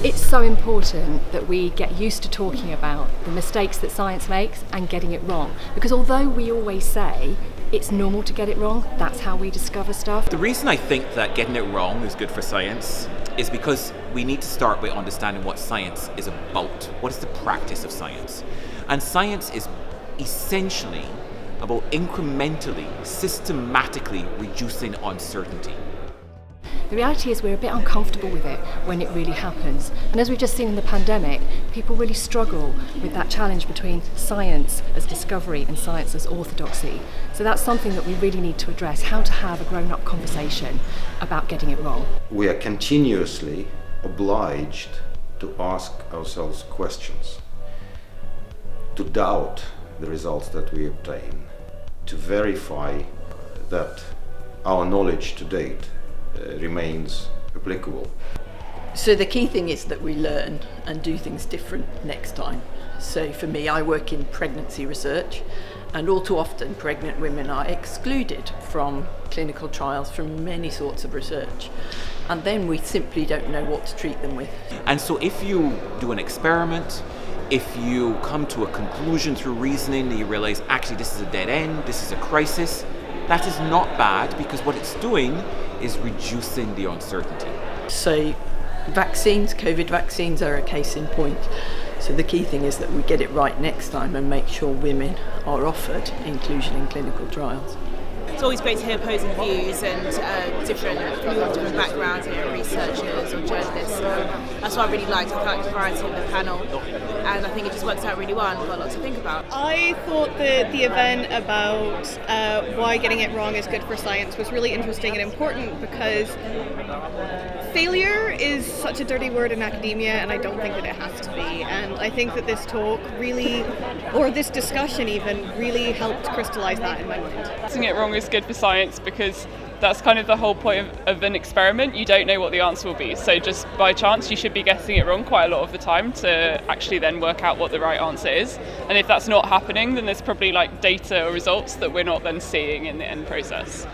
It's so important that we get used to talking about the mistakes that science makes and getting it wrong. Because although we always say it's normal to get it wrong, that's how we discover stuff. The reason I think that getting it wrong is good for science is because we need to start by understanding what science is about. What is the practice of science? And science is essentially about incrementally, systematically reducing uncertainty. The reality is we're a bit uncomfortable with it when it really happens. And as we've just seen in the pandemic, people really struggle with that challenge between science as discovery and science as orthodoxy. So that's something that we really need to address, how to have a grown-up conversation about getting it wrong. We are continuously obliged to ask ourselves questions, to doubt the results that we obtain, to verify that our knowledge to date remains applicable. So the key thing is that we learn and do things different next time. So for me, I work in pregnancy research, and all too often pregnant women are excluded from clinical trials, from many sorts of research, and then we simply don't know what to treat them with. And so if you do an experiment, if you come to a conclusion through reasoning and you realize actually this is a dead end, this is a crisis, that is not bad, because what it's doing is reducing the uncertainty. So vaccines, COVID vaccines are a case in point. So the key thing is that we get it right next time and make sure women are offered inclusion in clinical trials. It's always great to hear opposing views and different backgrounds, researchers or journalists. That's what I really liked. I liked the variety of the panel, and I think it just works out really well and got a lot to think about. I thought that the event about why getting it wrong is good for science was really interesting and important, because failure is such a dirty word in academia, and I don't think that it has to be. And I think that this talk really, or this discussion even, really helped crystallise that in my mind. Getting it wrong is good for science because that's kind of the whole point of an experiment. You don't know what the answer will be, so just by chance you should be getting it wrong quite a lot of the time to actually then work out what the right answer is. And if that's not happening, then there's probably like data or results that we're not then seeing in the end process.